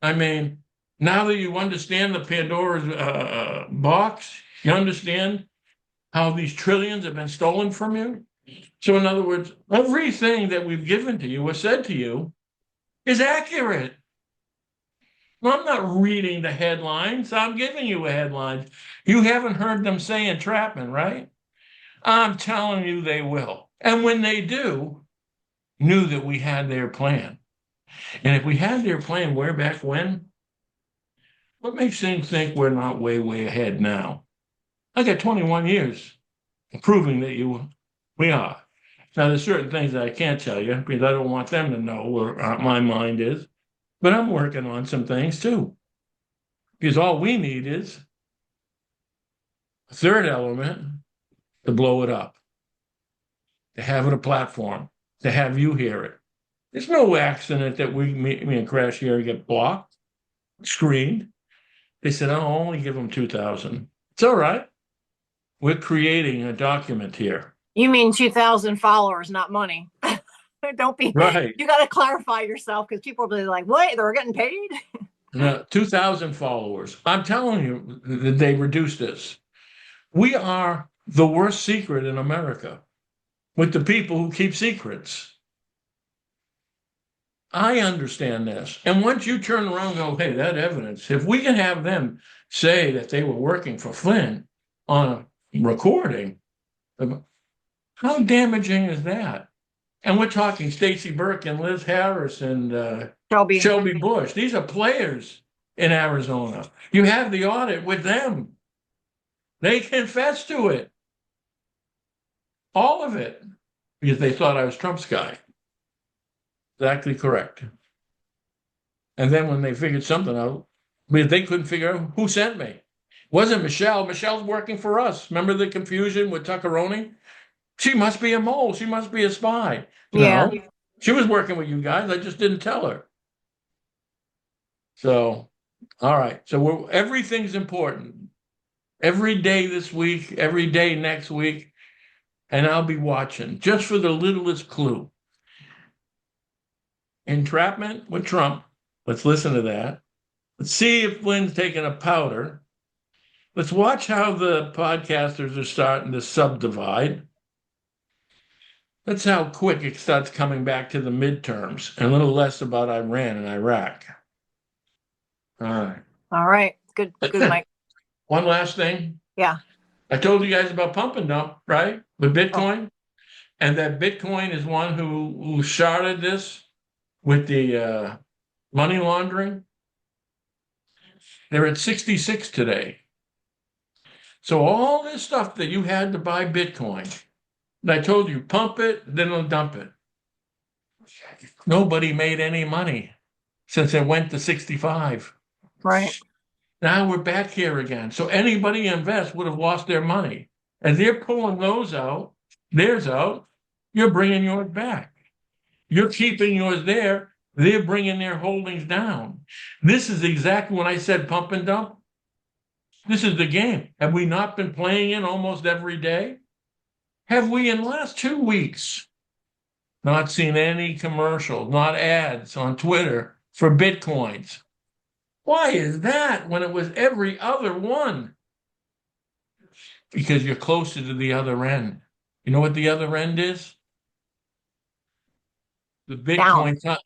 I mean, now that you understand the Pandora's box, you understand how these trillions have been stolen from you. So in other words, everything that we've given to you or said to you is accurate. I'm not reading the headlines. I'm giving you a headline. You haven't heard them say entrapment, right? I'm telling you they will. And when they do, knew that we had their plan. And if we had their plan way back when, what makes them think we're not way, way ahead now? I got 21 years proving that we are. Now, there's certain things that I can't tell you because I don't want them to know where my mind is. But I'm working on some things too. Because all we need is a third element to blow it up, to have it a platform, to have you hear it. There's no accident that me and Crash here get blocked, screened. They said, I'll only give them 2,000. It's all right. We're creating a document here. You mean 2,000 followers, not money. Don't be right. You got to clarify yourself because people will be like, what? They're getting paid? 2,000 followers. I'm telling you that they reduced this. We are the worst secret in America with the people who keep secrets. I understand this. And once you turn around and go, hey, that evidence, if we can have them say that they were working for Flynn on a recording, how damaging is that? And we're talking Stacy Burke and Liz Harris and Shelby Bush. These are players in Arizona. You have the audit with them. They confess to it. All of it. Because they thought I was Trump's guy. Exactly correct. And then when they figured something out, because they couldn't figure out who sent me. It wasn't Michelle. Michelle's working for us. Remember the confusion with Tuckeroni? She must be a mole. She must be a spy. Yeah. No, she was working with you guys. I just didn't tell her. So, all right. So everything's important. Every day this week, every day next week. And I'll be watching just for the littlest clue. Entrapment with Trump. Let's listen to that. Let's see if Flynn's taking a powder. Let's watch how the podcasters are starting to subdivide. That's how quick it starts coming back to the midterms and a little less about Iran and Iraq. All right. All right. Good, Mike. One last thing. Yeah. I told you guys about pump and dump, right? With Bitcoin. And that Bitcoin is one who started this with the money laundering. They're at 66 today. So all this stuff that you had to buy Bitcoin, and I told you, pump it, then they'll dump it. Nobody made any money since it went to 65. Right. Now we're back here again. So anybody invest would have lost their money. And they're pulling those out, theirs out. You're bringing yours back. You're keeping yours there. They're bringing their holdings down. This is exactly when I said pump and dump. This is the game. Have we not been playing it almost every day? Have we, in the last 2 weeks, not seen any commercials, not ads on Twitter for Bitcoins? Why is that when it was every other one? Because you're closer to the other end. You know what the other end is? The Bitcoin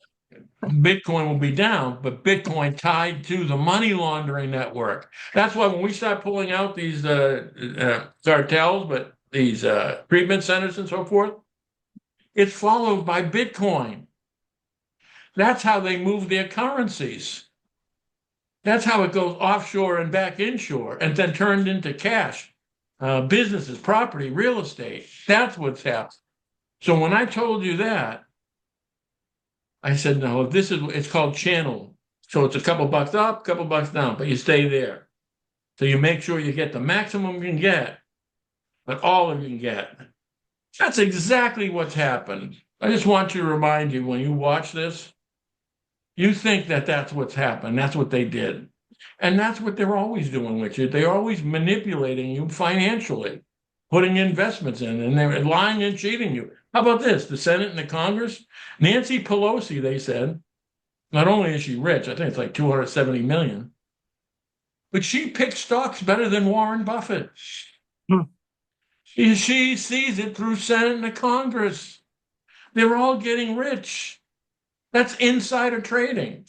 will be down, but Bitcoin tied to the money laundering network. That's why when we start pulling out these cartels, but these treatment centers and so forth, it's followed by Bitcoin. That's how they move their currencies. That's how it goes offshore and back inshore and then turned into cash, businesses, property, real estate. That's what's happened. So when I told you that, I said, no, it's called channel. So it's a couple bucks up, couple bucks down, but you stay there. So you make sure you get the maximum you can get, but all of you can get. That's exactly what's happened. I just want to remind you when you watch this, you think that that's what's happened. That's what they did. And that's what they're always doing with you. They're always manipulating you financially, putting investments in, and they're lying and cheating you. How about this? The Senate and the Congress? Nancy Pelosi, they said, not only is she rich, I think it's like 270 million, but she picks stocks better than Warren Buffett. She sees it through Senate and the Congress. They're all getting rich. That's insider trading.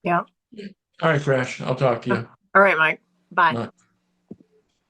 Yeah. All right, Crash. I'll talk to you. All right, Mike. Bye.